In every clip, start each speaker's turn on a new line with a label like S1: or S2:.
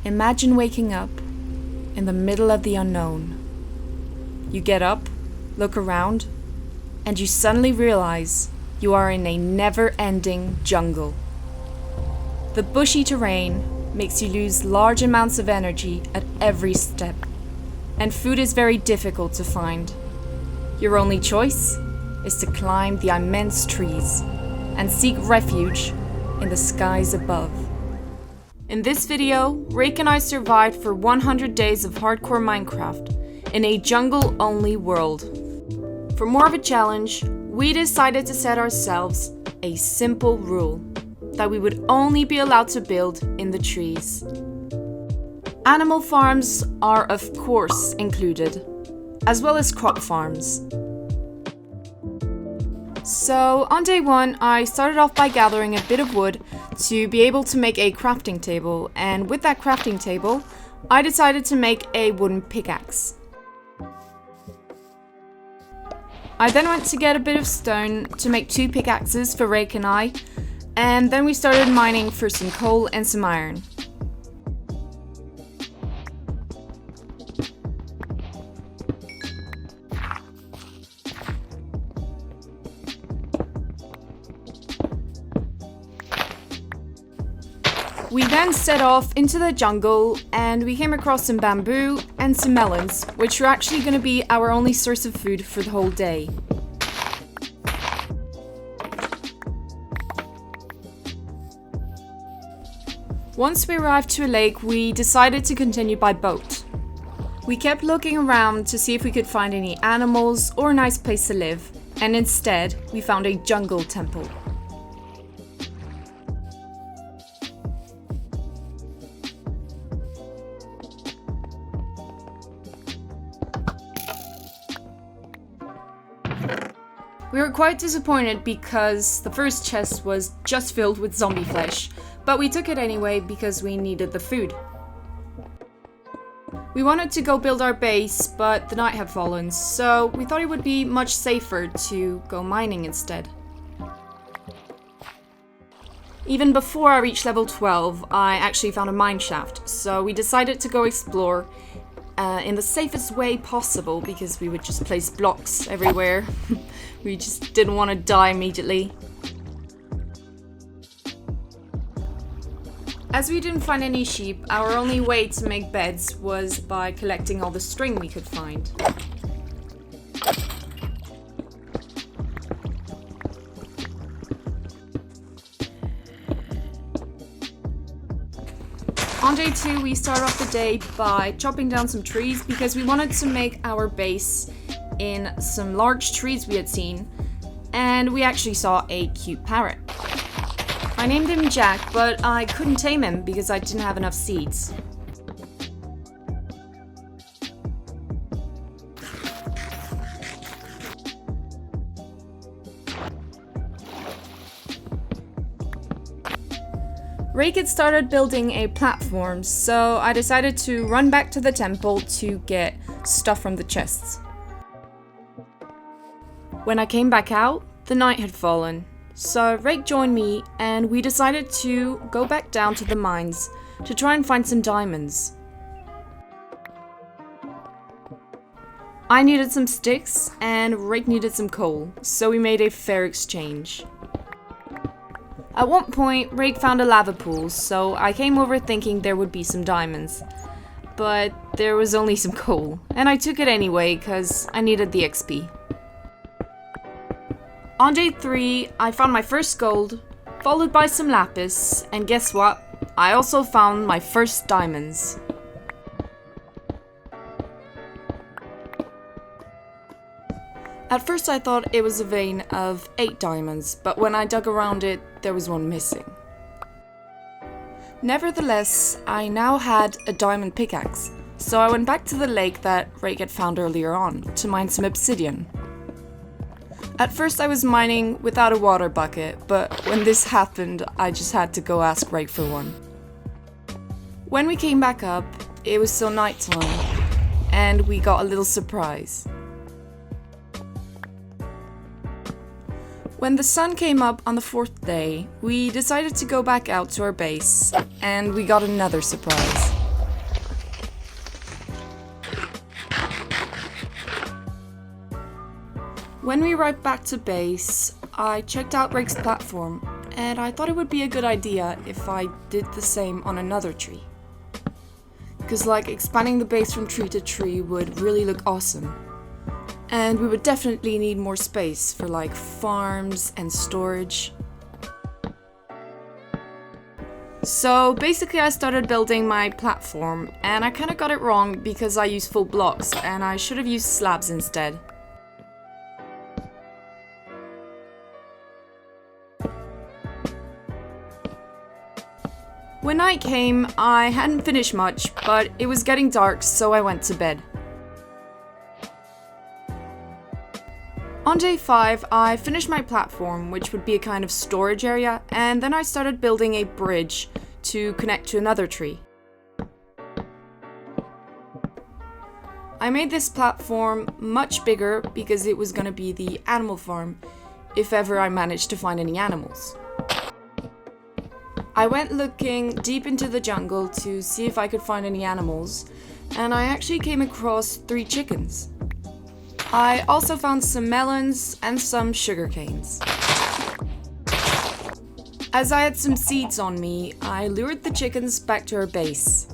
S1: Imagine waking up in the middle of the unknown. You get up, look around, and you suddenly realize you are in a never-ending jungle. The bushy terrain makes you lose large amounts of energy at every step, and food is very difficult to find. Your only choice is to climb the immense trees and seek refuge in the skies above. In this video, Rake and I survived for 100 days of hardcore Minecraft in a jungle-only world. For more of a challenge, we decided to set ourselves a simple rule that we would only be allowed to build in the trees. Animal farms are of course included, as well as crop farms. So on day 1, I started off by gathering a bit of wood to be able to make a crafting table, and with that crafting table, I decided to make a wooden pickaxe. I then went to get a bit of stone to make 2 pickaxes for Rake and I, and then we started mining for some coal and some iron. We then set off into the jungle and we came across some bamboo and some melons, which were actually going to be our only source of food for the whole day. Once we arrived to a lake, we decided to continue by boat. We kept looking around to see if we could find any animals or a nice place to live, and instead we found a jungle temple. We were quite disappointed because the first chest was just filled with zombie flesh, but we took it anyway because we needed the food. We wanted to go build our base, but the night had fallen, so we thought it would be much safer to go mining instead. Even before I reached level 12, I actually found a mine shaft, so we decided to go explore in the safest way possible because we would just place blocks everywhere. We just didn't want to die immediately. As we didn't find any sheep, our only way to make beds was by collecting all the string we could find. On day 2, we start off the day by chopping down some trees because we wanted to make our base in some large trees we had seen, and we actually saw a cute parrot. I named him Jack, but I couldn't tame him because I didn't have enough seeds. Rake had started building a platform, so I decided to run back to the temple to get stuff from the chests. When I came back out, the night had fallen, so Rake joined me and we decided to go back down to the mines to try and find some diamonds. I needed some sticks and Rake needed some coal, so we made a fair exchange. At one point, Rake found a lava pool, so I came over thinking there would be some diamonds. But there was only some coal, and I took it anyway because I needed the XP. On day 3, I found my first gold, followed by some lapis, and guess what? I also found my first diamonds. At first I thought it was a vein of 8 diamonds, but when I dug around it, there was one missing. Nevertheless, I now had a diamond pickaxe, so I went back to the lake that Rake had found earlier on to mine some obsidian. At first I was mining without a water bucket, but when this happened, I just had to go ask Rake for one. When we came back up, it was still nighttime, and we got a little surprise. When the sun came up on the 4th day, we decided to go back out to our base, and we got another surprise. When we arrived back to base, I checked out Rake's platform, and I thought it would be a good idea if I did the same on another tree. Because like expanding the base from tree to tree would really look awesome. And we would definitely need more space for like farms and storage. So basically I started building my platform, and I kind of got it wrong because I used full blocks and I should have used slabs instead. When night came, I hadn't finished much, but it was getting dark, so I went to bed. On day 5, I finished my platform, which would be a kind of storage area, and then I started building a bridge to connect to another tree. I made this platform much bigger because it was going to be the animal farm, if ever I managed to find any animals. I went looking deep into the jungle to see if I could find any animals, and I actually came across 3 chickens. I also found some melons and some sugar canes. As I had some seeds on me, I lured the chickens back to our base.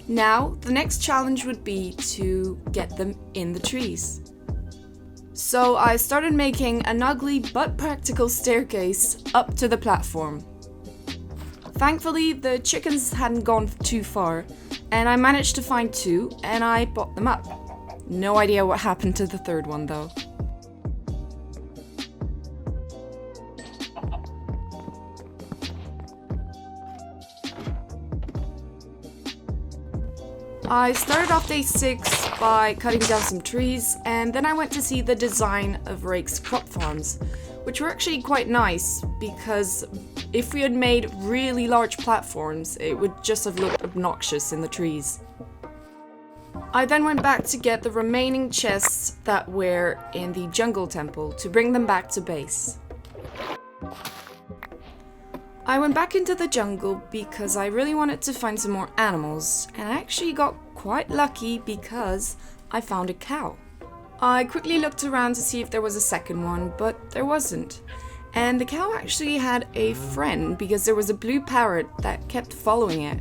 S1: Now, the next challenge would be to get them in the trees. So I started making an ugly but practical staircase up to the platform. Thankfully, the chickens hadn't gone too far, and I managed to find 2, and I bought them up. No idea what happened to the 3rd one, though. I started off day 6 by cutting down some trees, and then I went to see the design of Rake's crop farms, which were actually quite nice because if we had made really large platforms, it would just have looked obnoxious in the trees. I then went back to get the remaining chests that were in the jungle temple to bring them back to base. I went back into the jungle because I really wanted to find some more animals, and I actually got quite lucky because I found a cow. I quickly looked around to see if there was a second one, but there wasn't. And the cow actually had a friend because there was a blue parrot that kept following it.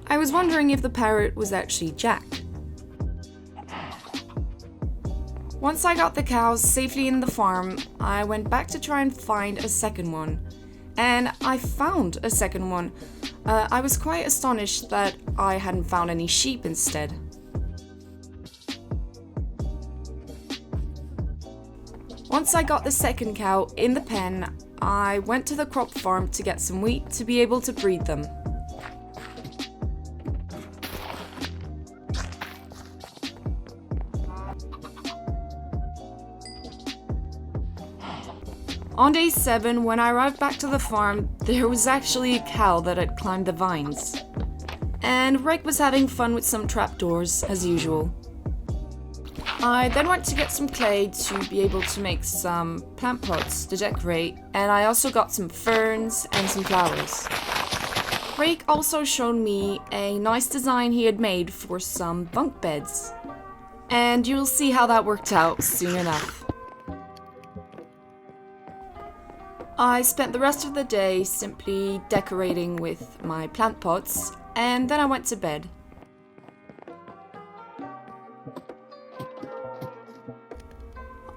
S1: I was wondering if the parrot was actually Jack. Once I got the cows safely in the farm, I went back to try and find a second one. And I found a second one. I was quite astonished that I hadn't found any sheep instead. Once I got the second cow in the pen, I went to the crop farm to get some wheat to be able to breed them. On day 7, when I arrived back to the farm, there was actually a cow that had climbed the vines. And Rake was having fun with some trapdoors, as usual. I then went to get some clay to be able to make some plant pots to decorate, and I also got some ferns and some flowers. Rake also showed me a nice design he had made for some bunk beds. And you'll see how that worked out soon enough. I spent the rest of the day simply decorating with my plant pots, and then I went to bed.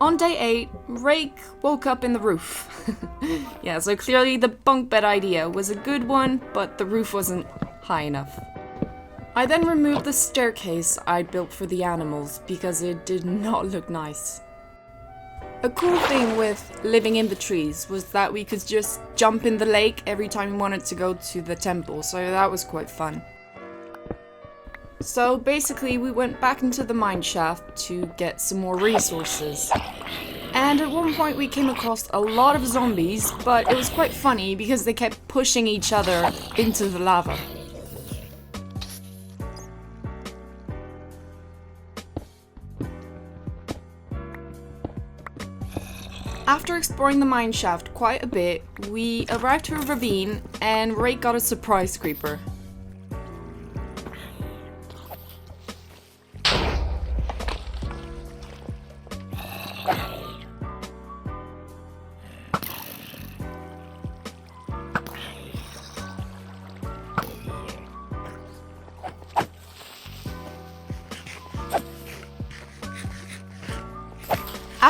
S1: On day 8, Rake woke up in the roof. Yeah, so clearly the bunk bed idea was a good one, but the roof wasn't high enough. I then removed the staircase I'd built for the animals because it did not look nice. A cool thing with living in the trees was that we could just jump in the lake every time we wanted to go to the temple, so that was quite fun. So basically we went back into the mine shaft to get some more resources. And at one point we came across a lot of zombies, but it was quite funny because they kept pushing each other into the lava. After exploring the mine shaft quite a bit, we arrived to a ravine and Rake got a surprise creeper.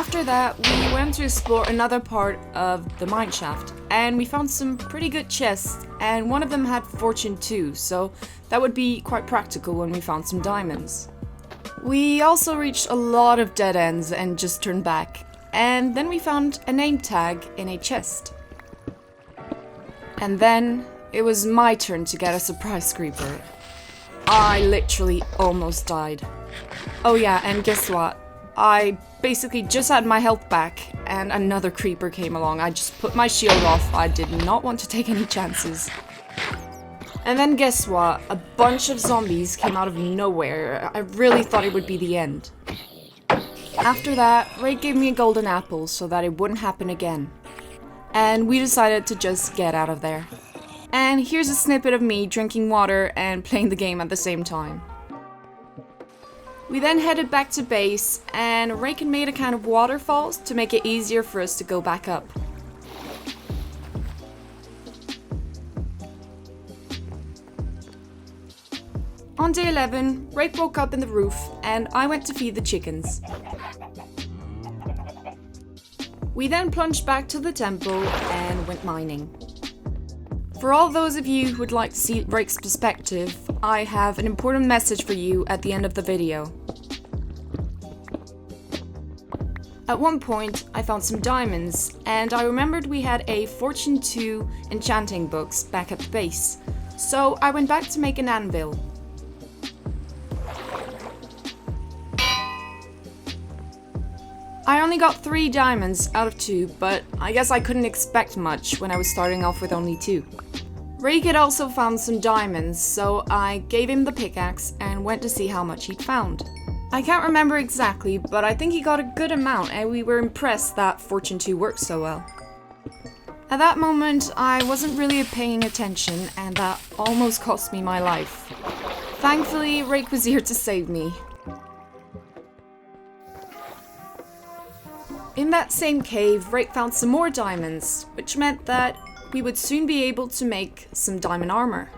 S1: After that, we went to explore another part of the mine shaft, and we found some pretty good chests, and one of them had Fortune 2, so that would be quite practical when we found some diamonds. We also reached a lot of dead ends and just turned back, and then we found a name tag in a chest. And then it was my turn to get a surprise creeper. I literally almost died. Oh yeah, and guess what? I basically just had my health back and another creeper came along. I just put my shield off. I did not want to take any chances. And then guess what? A bunch of zombies came out of nowhere. I really thought it would be the end. After that, Rake gave me a golden apple so that it wouldn't happen again. And we decided to just get out of there. And here's a snippet of me drinking water and playing the game at the same time. We then headed back to base, and Rake made a kind of waterfalls to make it easier for us to go back up. On day 11, Rake woke up in the roof, and I went to feed the chickens. We then plunged back to the temple and went mining. For all those of you who would like to see Rake's perspective, I have an important message for you at the end of the video. At one point, I found some diamonds, and I remembered we had a Fortune 2 enchanting books back at the base, so I went back to make an anvil. I only got 3 diamonds out of 2, but I guess I couldn't expect much when I was starting off with only 2. Rake had also found some diamonds, so I gave him the pickaxe and went to see how much he'd found. I can't remember exactly, but I think he got a good amount and we were impressed that Fortune 2 worked so well. At that moment, I wasn't really paying attention and that almost cost me my life. Thankfully, Rake was here to save me. In that same cave, Rake found some more diamonds, which meant that we would soon be able to make some diamond armor.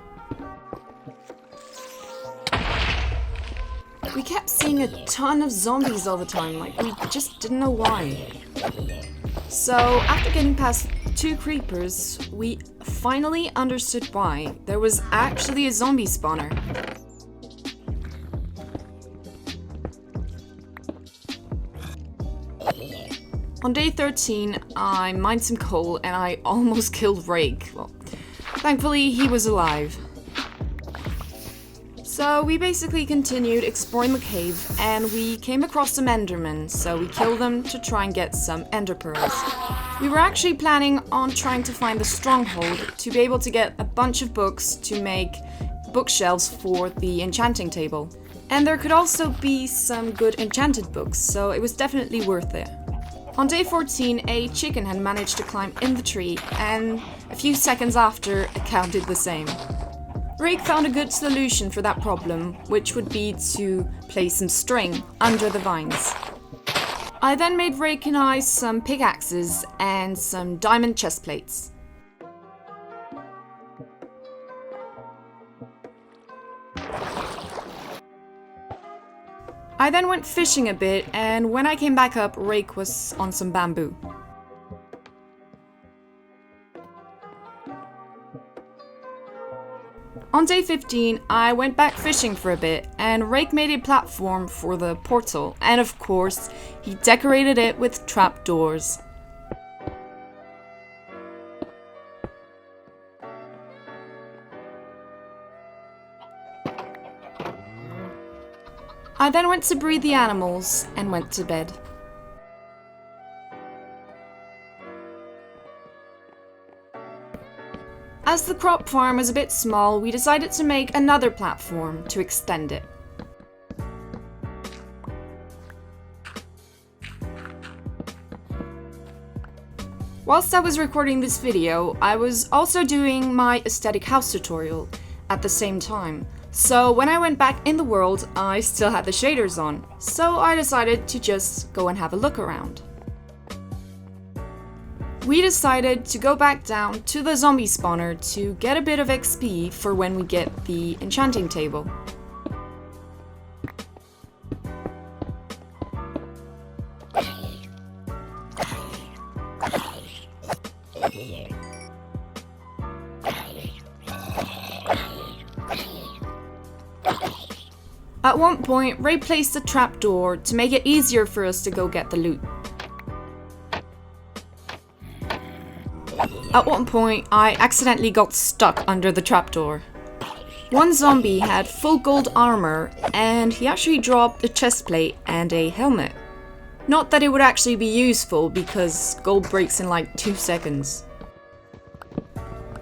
S1: We kept seeing a ton of zombies all the time, like we just didn't know why. So after getting past 2 creepers, we finally understood why. There was actually a zombie spawner. On day 13, I mined some coal and I almost killed Rake. Well, thankfully he was alive. So we basically continued exploring the cave and we came across some endermen, so we killed them to try and get some ender pearls. We were actually planning on trying to find the stronghold to be able to get a bunch of books to make bookshelves for the enchanting table. And there could also be some good enchanted books, so it was definitely worth it. On day 14, a chicken had managed to climb in the tree, and a few seconds after, a cow did the same. Rake found a good solution for that problem, which would be to place some string under the vines. I then made Rake and I some pickaxes and some diamond chest plates. I then went fishing a bit, and when I came back up, Rake was on some bamboo. On day 15, I went back fishing for a bit, and Rake made a platform for the portal, and of course, he decorated it with trapdoors. I then went to breed the animals and went to bed. As the crop farm was a bit small, we decided to make another platform to extend it. Whilst I was recording this video, I was also doing my aesthetic house tutorial at the same time. So when I went back in the world, I still had the shaders on, so I decided to just go and have a look around. We decided to go back down to the zombie spawner to get a bit of XP for when we get the enchanting table. At one point, Ray placed a trapdoor to make it easier for us to go get the loot. At one point, I accidentally got stuck under the trapdoor. One zombie had full gold armor, and he actually dropped a chestplate and a helmet. Not that it would actually be useful, because gold breaks in like 2 seconds.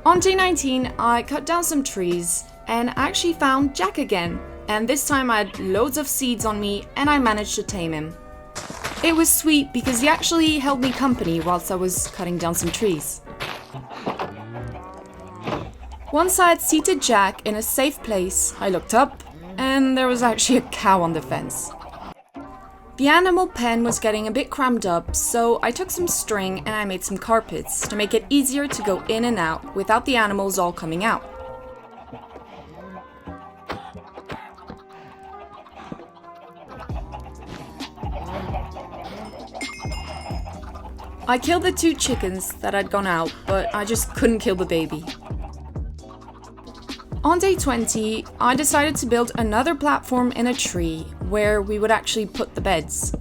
S1: On day 19, I cut down some trees, and actually found Jack again, and this time I had loads of seeds on me, and I managed to tame him. It was sweet because he actually held me company whilst I was cutting down some trees. Once I had seated Jack in a safe place, I looked up, and there was actually a cow on the fence. The animal pen was getting a bit crammed up, so I took some string and I made some carpets to make it easier to go in and out without the animals all coming out. I killed the 2 chickens that had gone out, but I just couldn't kill the baby. On day 20, I decided to build another platform in a tree where we would actually put the beds.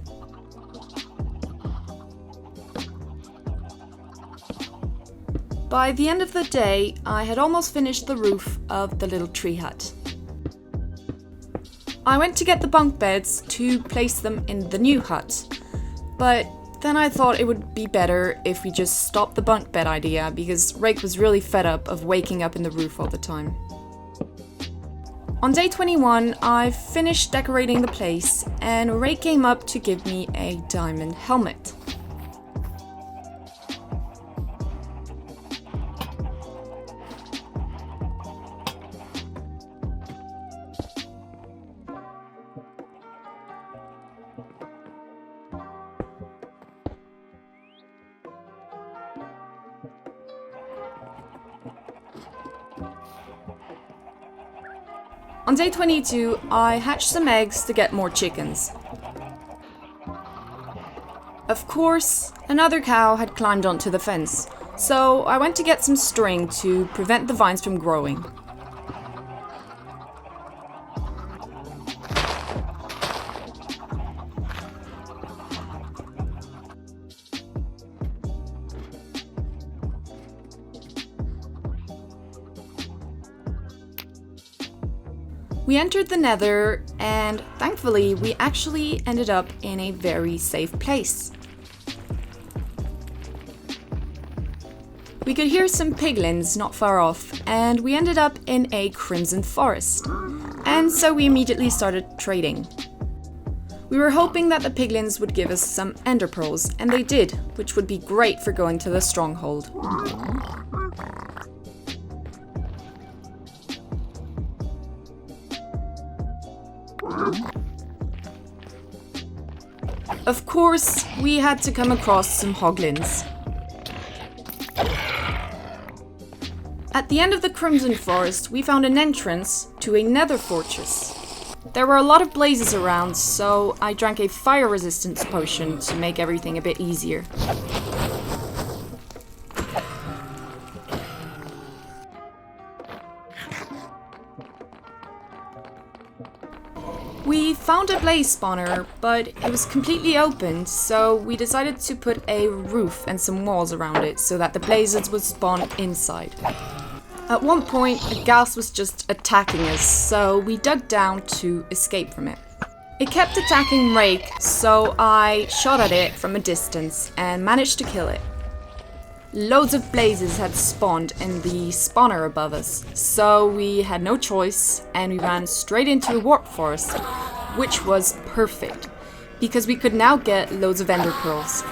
S1: By the end of the day, I had almost finished the roof of the little tree hut. I went to get the bunk beds to place them in the new hut, but then I thought it would be better if we just stopped the bunk bed idea because Rake was really fed up of waking up in the roof all the time. On day 21, I finished decorating the place, and Rake came up to give me a diamond helmet. On day 22, I hatched some eggs to get more chickens. Of course, another cow had climbed onto the fence, so I went to get some string to prevent the vines from growing. We entered the Nether, and thankfully we actually ended up in a very safe place. We could hear some piglins not far off, and we ended up in a crimson forest. And so we immediately started trading. We were hoping that the piglins would give us some ender pearls, and they did, which would be great for going to the stronghold. Of course, we had to come across some hoglins. At the end of the Crimson Forest, we found an entrance to a nether fortress. There were a lot of blazes around, so I drank a fire resistance potion to make everything a bit easier. We found a blaze spawner, but it was completely open, so we decided to put a roof and some walls around it so that the blazes would spawn inside. At one point, a ghast was just attacking us, so we dug down to escape from it. It kept attacking Rake, so I shot at it from a distance and managed to kill it. Loads of blazes had spawned in the spawner above us, so we had no choice and we ran straight into a warp forest, which was perfect, because we could now get loads of ender pearls.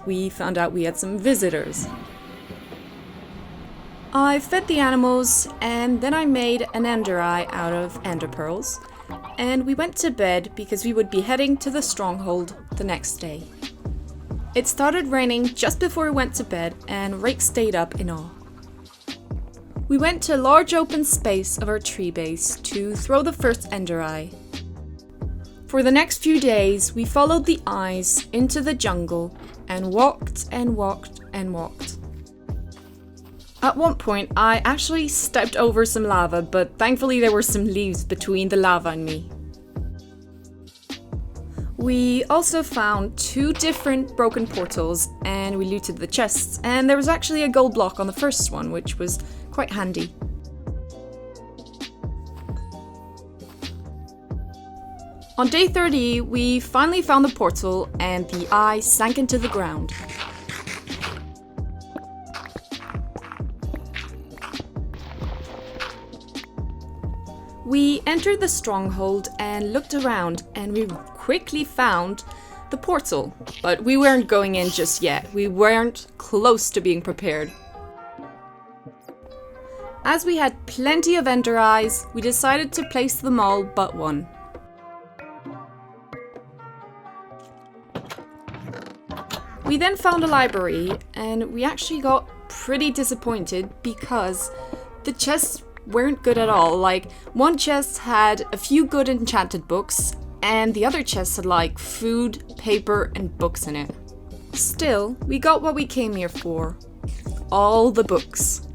S1: we found out we had some visitors. I fed the animals, and then I made an ender eye out of ender pearls, and we went to bed because we would be heading to the stronghold the next day. It started raining just before we went to bed, and Rake stayed up in awe. We went to a large open space of our tree base to throw the first ender eye. For the next few days, we followed the eyes into the jungle and walked and walked and walked. At one point, I actually stepped over some lava, but thankfully there were some leaves between the lava and me. We also found 2 different broken portals, and we looted the chests, and there was actually a gold block on the first one, which was quite handy. On day 30, we finally found the portal, and the eye sank into the ground. We entered the stronghold and looked around, and we quickly found the portal. But we weren't going in just yet. We weren't close to being prepared. As we had plenty of ender eyes, we decided to place them all but one. We then found a library, and we actually got pretty disappointed because the chests weren't good at all. Like, one chest had a few good enchanted books, and the other chest had like food, paper, and books in it. Still, we got what we came here for. All the books.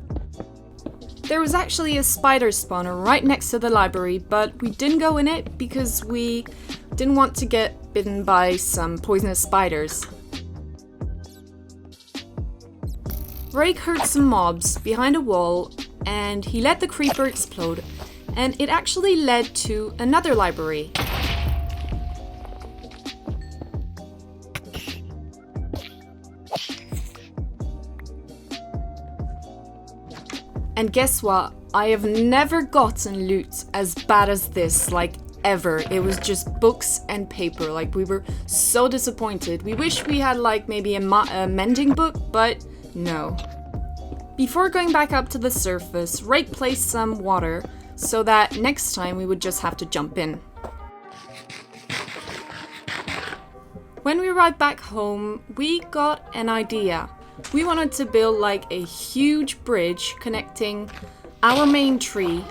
S1: There was actually a spider spawner right next to the library, but we didn't go in it because we didn't want to get bitten by some poisonous spiders. Rake heard some mobs behind a wall, and he let the creeper explode, and it actually led to another library. And guess what? I have never gotten loot as bad as this, like ever. It was just books and paper. Like, we were so disappointed. We wish we had like maybe a mending book, but no. Before going back up to the surface, Rake placed some water so that next time we would just have to jump in. When we arrived back home, we got an idea. We wanted to build like a huge bridge connecting our main tree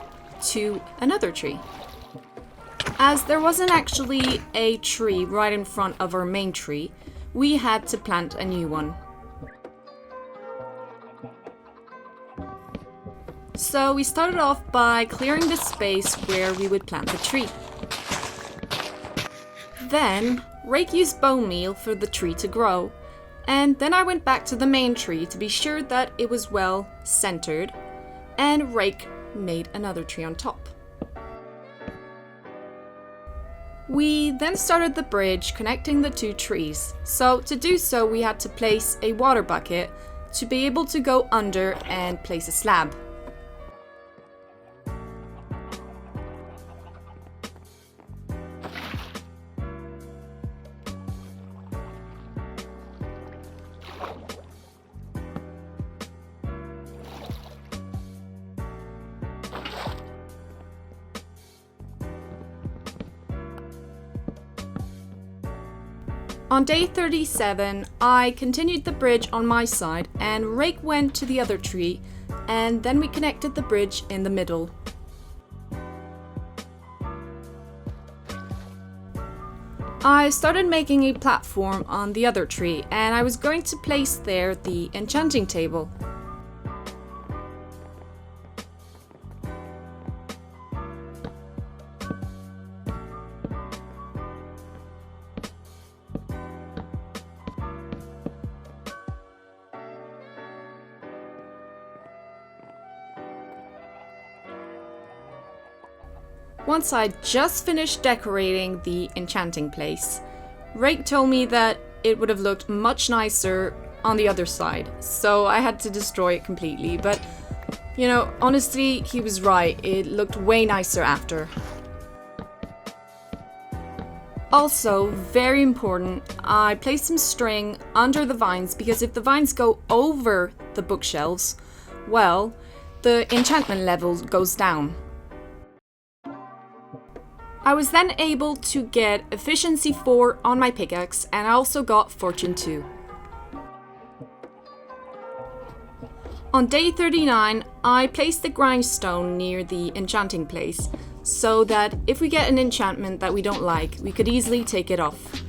S1: to another tree. As there wasn't actually a tree right in front of our main tree, we had to plant a new one. So we started off by clearing the space where we would plant the tree. Then Rake used bone meal for the tree to grow, and then I went back to the main tree to be sure that it was well centered, and Rake made another tree on top. We then started the bridge connecting the 2 trees, so to do so we had to place a water bucket to be able to go under and place a slab. On day 37, I continued the bridge on my side, and Rake went to the other tree, and then we connected the bridge in the middle. I started making a platform on the other tree, and I was going to place there the enchanting table. Once I'd just finished decorating the enchanting place, Rake told me that it would have looked much nicer on the other side, so I had to destroy it completely, but, you know, honestly, he was right, it looked way nicer after. Also, very important, I placed some string under the vines because if the vines go over the bookshelves, well, the enchantment level goes down. I was then able to get efficiency 4 on my pickaxe, and I also got fortune 2. On day 39, I placed the grindstone near the enchanting place, so that if we get an enchantment that we don't like, we could easily take it off.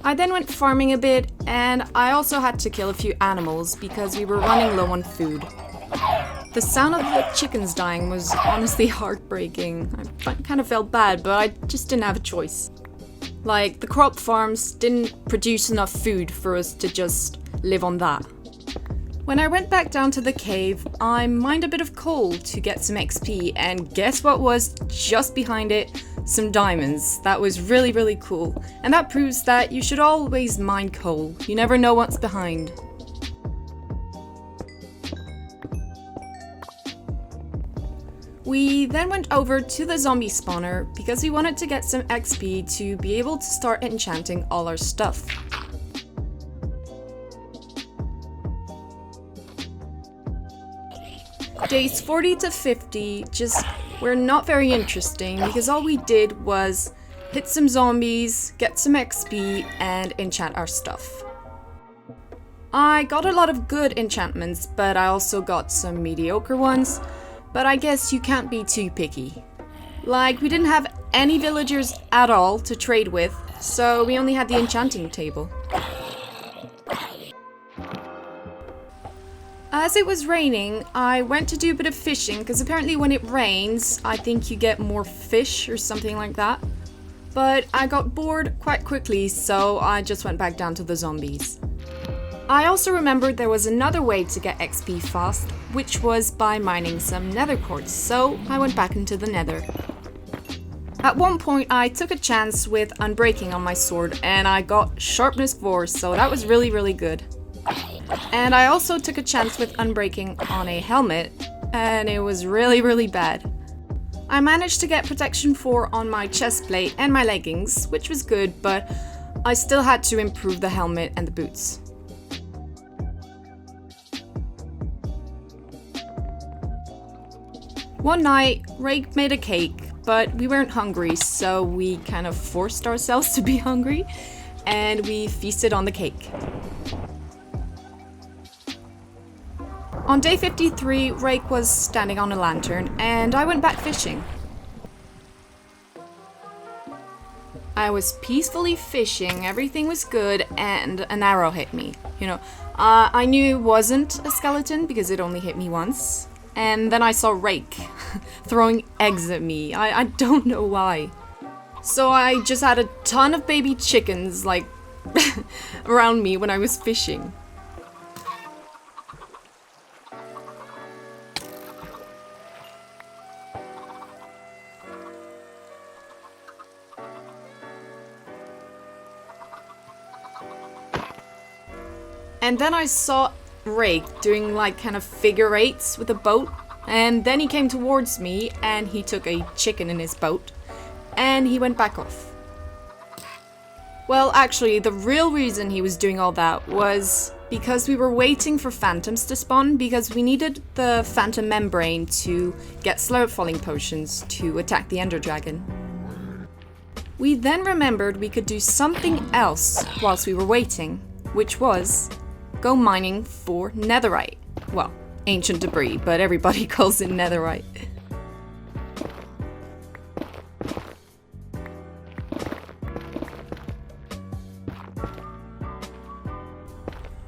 S1: I then went farming a bit, and I also had to kill a few animals because we were running low on food. The sound of the chickens dying was honestly heartbreaking. I kind of felt bad, but I just didn't have a choice. Like, the crop farms didn't produce enough food for us to just live on that. When I went back down to the cave, I mined a bit of coal to get some XP, and guess what was just behind it? Some diamonds. That was really, really cool. And that proves that you should always mine coal. You never know what's behind. We then went over to the zombie spawner because we wanted to get some XP to be able to start enchanting all our stuff. Days 40 to 50 just were not very interesting because all we did was hit some zombies, get some XP, and enchant our stuff. I got a lot of good enchantments, but I also got some mediocre ones, but I guess you can't be too picky. Like, we didn't have any villagers at all to trade with, so we only had the enchanting table. As it was raining, I went to do a bit of fishing because apparently when it rains, I think you get more fish or something like that. But I got bored quite quickly, so I just went back down to the zombies. I also remembered there was another way to get XP fast, which was by mining some nether quartz, so I went back into the nether. At one point I took a chance with unbreaking on my sword and I got sharpness 4, so that was really, really good. And I also took a chance with unbreaking on a helmet, and it was really, really bad. I managed to get protection 4 on my chest plate and my leggings, which was good, but I still had to improve the helmet and the boots. One night, Rake made a cake, but we weren't hungry, so we kind of forced ourselves to be hungry, and we feasted on the cake. On day 53, Rake was standing on a lantern, and I went back fishing. I was peacefully fishing, everything was good, and an arrow hit me. I knew it wasn't a skeleton because it only hit me once. And then I saw Rake throwing eggs at me. I don't know why. So I just had a ton of baby chickens, like, around me when I was fishing. And then I saw Rake doing like kind of figure eights with a boat, and then he came towards me and he took a chicken in his boat and he went back off. Well, actually, the real reason he was doing all that was because we were waiting for phantoms to spawn because we needed the phantom membrane to get slow falling potions to attack the ender dragon. We then remembered we could do something else whilst we were waiting, which was go mining for netherite. Well, ancient debris, but everybody calls it netherite.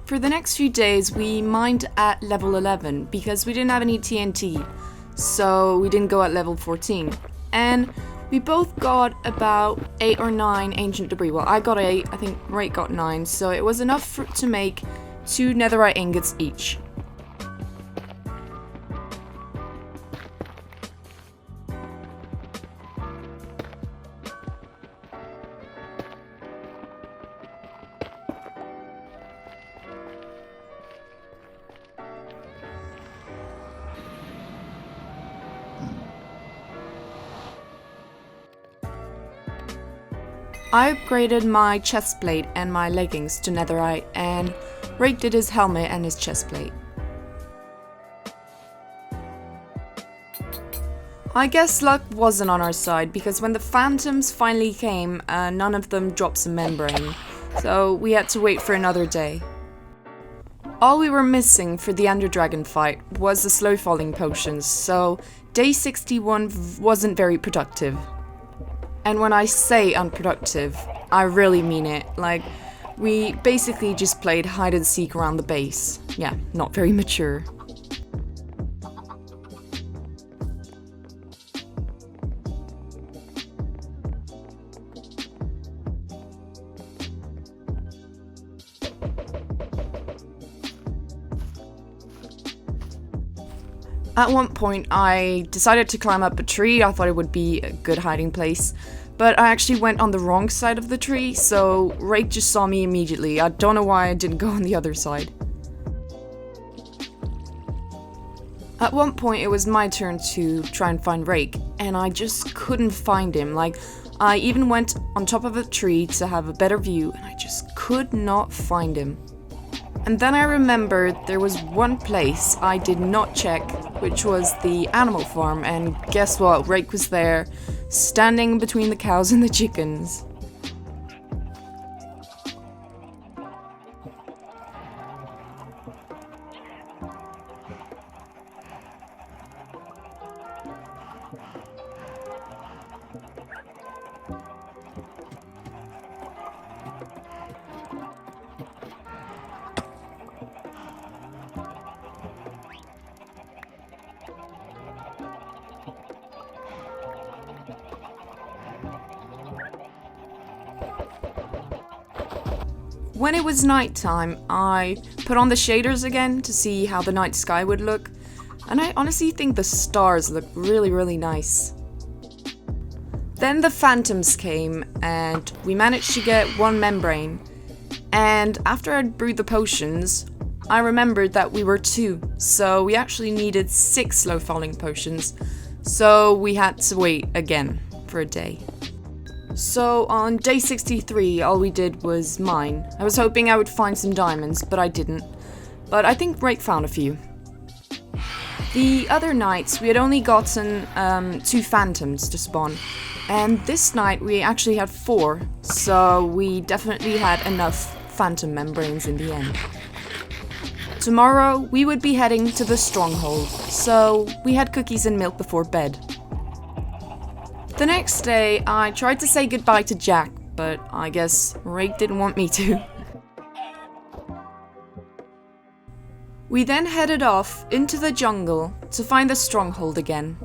S1: For the next few days, we mined at level 11 because we didn't have any TNT, so we didn't go at level 14. And we both got about 8 or 9 ancient debris. Well, I got 8, I think Rake got 9, so it was enough to make 2 netherite ingots each. I upgraded my chestplate and my leggings to Netherite, and Rake did his helmet and his chestplate. I guess luck wasn't on our side, because when the phantoms finally came, none of them dropped some membrane, so we had to wait for another day. All we were missing for the Ender Dragon fight was the slow falling potions, so day 61 wasn't very productive. And when I say unproductive, I really mean it. Like, we basically just played hide and seek around the base. Yeah, not very mature. At one point, I decided to climb up a tree. I thought it would be a good hiding place, but I actually went on the wrong side of the tree, so Rake just saw me immediately. I don't know why I didn't go on the other side. At one point, it was my turn to try and find Rake, and I just couldn't find him. Like, I even went on top of a tree to have a better view, and I just could not find him. And then I remembered there was one place I did not check, which was the animal farm, and guess what? Rake was there, standing between the cows and the chickens. When it was nighttime, I put on the shaders again to see how the night sky would look, and I honestly think the stars look really nice. Then the phantoms came, and we managed to get one membrane, and after I'd brewed the potions, I remembered that we were 2, so we actually needed 6 slow falling potions, so we had to wait again for a day. So on day 63, all we did was mine. I was hoping I would find some diamonds, but I didn't. But I think Rake found a few. The other nights, we had only gotten 2 phantoms to spawn. And this night, we actually had 4, so we definitely had enough phantom membranes in the end. Tomorrow, we would be heading to the stronghold, so we had cookies and milk before bed. The next day, I tried to say goodbye to Jack, but I guess Rake didn't want me to. We then headed off into the jungle to find the stronghold again.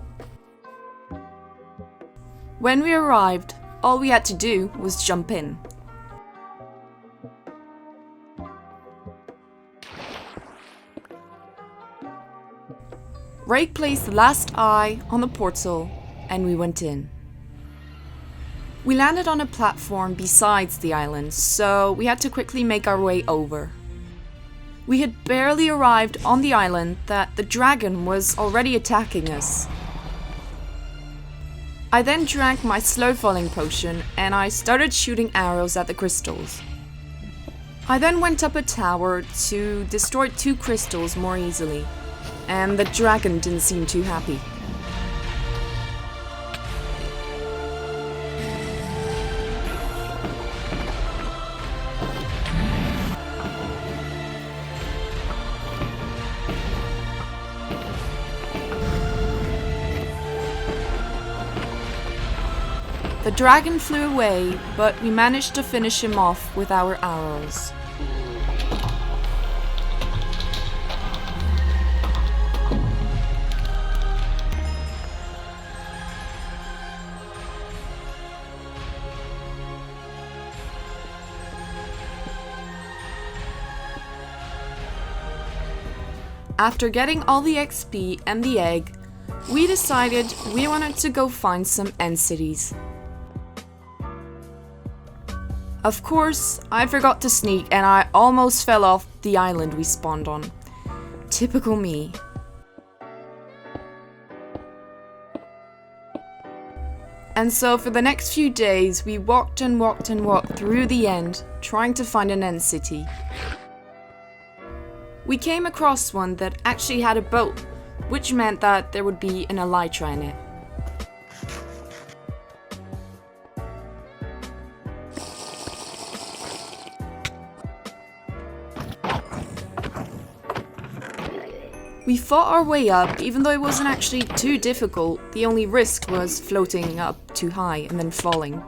S1: When we arrived, all we had to do was jump in. Rake placed the last eye on the portal, and we went in. We landed on a platform besides the island, so we had to quickly make our way over. We had barely arrived on the island that the dragon was already attacking us. I then drank my slow falling potion and I started shooting arrows at the crystals. I then went up a tower to destroy 2 crystals more easily, and the dragon didn't seem too happy. The dragon flew away, but we managed to finish him off with our arrows. After getting all the XP and the egg, we decided we wanted to go find some end cities. Of course, I forgot to sneak and I almost fell off the island we spawned on. Typical me. And so for the next few days, we walked and walked and walked through the end, trying to find an end city. We came across one that actually had a boat, which meant that there would be an elytra in it. We fought our way up, even though it wasn't actually too difficult. The only risk was floating up too high and then falling.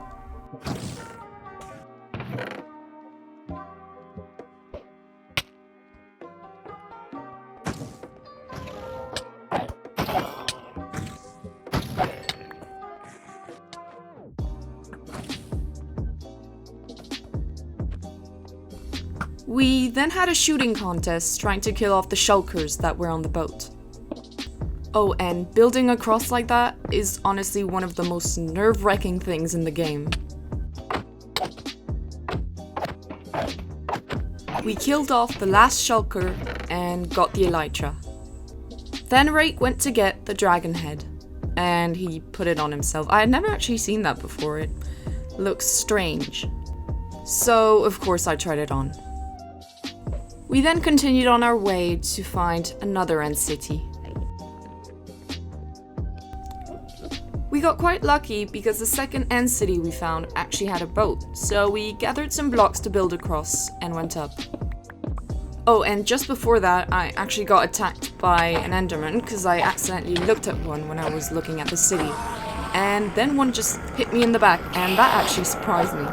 S1: We then had a shooting contest trying to kill off the shulkers that were on the boat. Oh, and building a cross like that is honestly one of the most nerve-wracking things in the game. We killed off the last shulker and got the elytra. Then Rake went to get the dragon head, and he put it on himself. I had never actually seen that before. It looks strange. So, of course, I tried it on. We then continued on our way to find another end city. We got quite lucky because the second end city we found actually had a boat, so we gathered some blocks to build across and went up. Oh, and just before that, I actually got attacked by an enderman because I accidentally looked at one when I was looking at the city. And then one just hit me in the back, and that actually surprised me.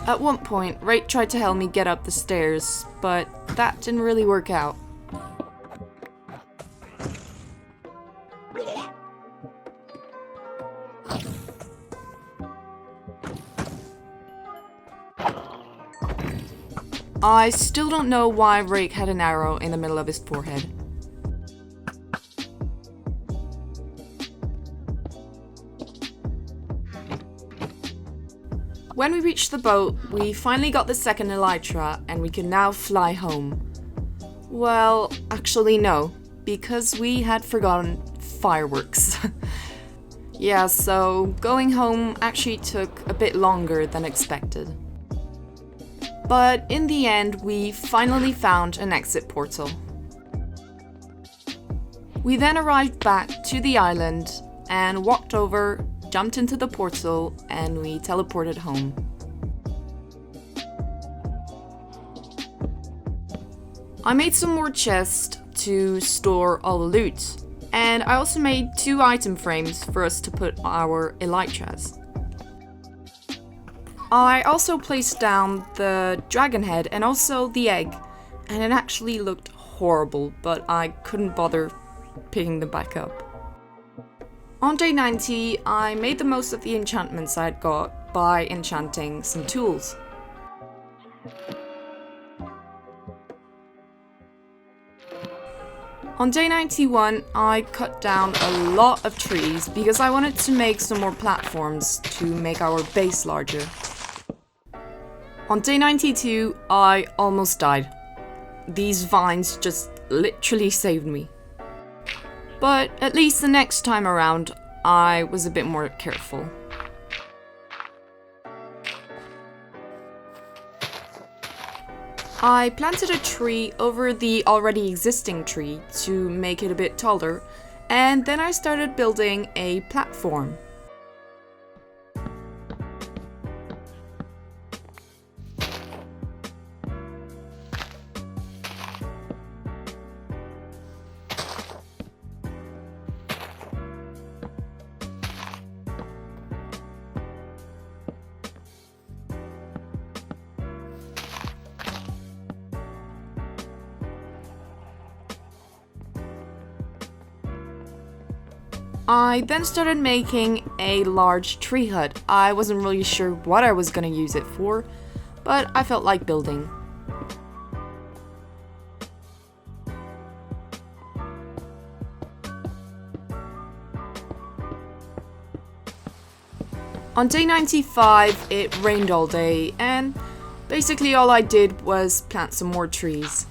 S1: At one point, Rake tried to help me get up the stairs, but that didn't really work out. I still don't know why Rake had an arrow in the middle of his forehead. When we reached the boat, we finally got the second elytra and we could now fly home. Well, actually no, because we had forgotten fireworks. Yeah, so going home actually took a bit longer than expected. But in the end, we finally found an exit portal. We then arrived back to the island and walked over, jumped into the portal, and we teleported home. I made some more chests to store all the loot, and I also made 2 item frames for us to put our elytras. I also placed down the dragon head and also the egg, and it actually looked horrible, but I couldn't bother picking them back up. On day 90, I made the most of the enchantments I had got by enchanting some tools. On day 91, I cut down a lot of trees because I wanted to make some more platforms to make our base larger. On day 92, I almost died. These vines just literally saved me. But at least the next time around, I was a bit more careful. I planted a tree over the already existing tree to make it a bit taller, and then I started building a platform. I then started making a large tree hut. I wasn't really sure what I was going to use it for, but I felt like building. On day 95, it rained all day, and Basically all I did was plant some more trees.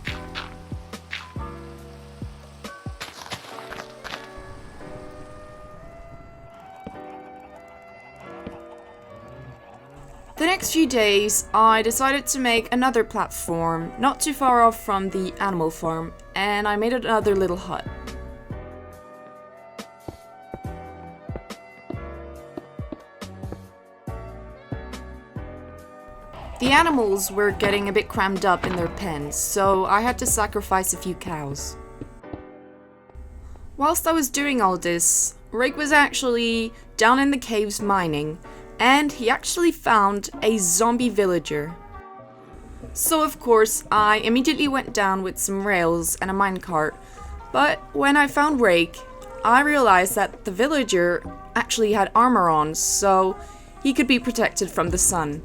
S1: The next few days, I decided to make another platform not too far off from the animal farm, and I made another little hut. The animals were getting a bit crammed up in their pens, so I had to sacrifice a few cows. Whilst I was doing all this, Rake was actually down in the caves mining, and he actually found a zombie villager. So of course, I immediately went down with some rails and a minecart, but when I found Rake, I realized that the villager actually had armor on, so he could be protected from the sun.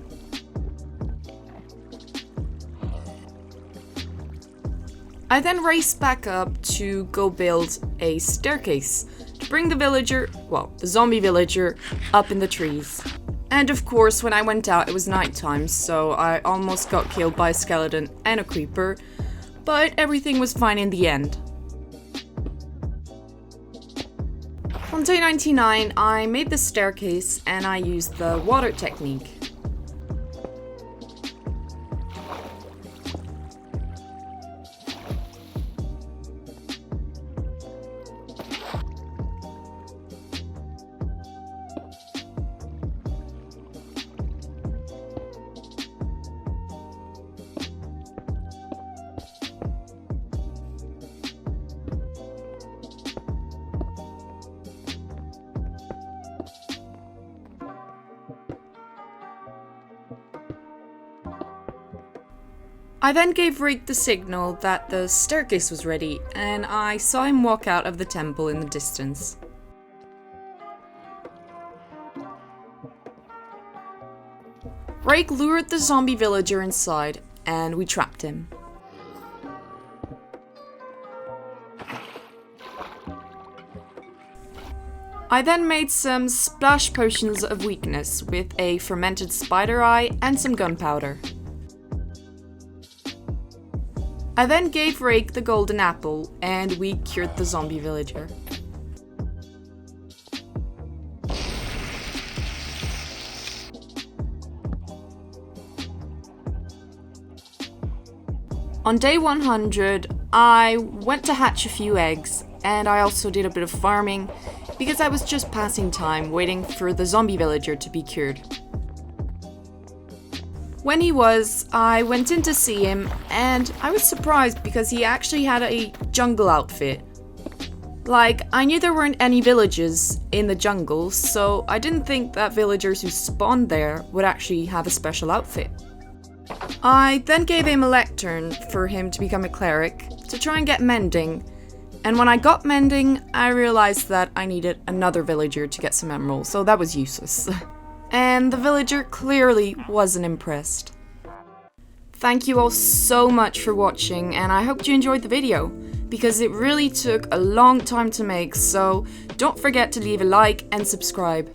S1: I then raced back up to go build a staircase to bring the zombie villager, up in the trees. And of course, when I went out, it was nighttime, so I almost got killed by a skeleton and a creeper, but everything was fine in the end. On day 99, I made the staircase and I used the water technique. I then gave Rake the signal that the staircase was ready, and I saw him walk out of the temple in the distance. Rake lured the zombie villager inside, and we trapped him. I then made some splash potions of weakness with a fermented spider eye and some gunpowder. I then gave Rake the golden apple, and we cured the zombie villager. On day 100, I went to hatch a few eggs, and I also did a bit of farming, because I was just passing time waiting for the zombie villager to be cured. When he was, I went in to see him, and I was surprised because he actually had a jungle outfit. Like, I knew there weren't any villages in the jungle, so I didn't think that villagers who spawned there would actually have a special outfit. I then gave him a lectern for him to become a cleric, to try and get mending, and when I got mending, I realized that I needed another villager to get some emeralds, so that was useless. And the villager clearly wasn't impressed. Thank you all so much for watching, and I hope you enjoyed the video, because it really took a long time to make, so don't forget to leave a like and subscribe.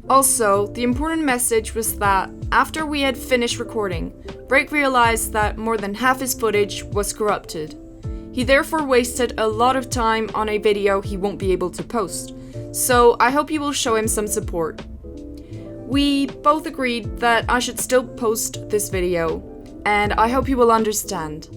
S1: Also, the important message was that after we had finished recording, Rake realized that more than half his footage was corrupted. He therefore wasted a lot of time on a video he won't be able to post, so I hope you will show him some support. We both agreed that I should still post this video, and I hope you will understand.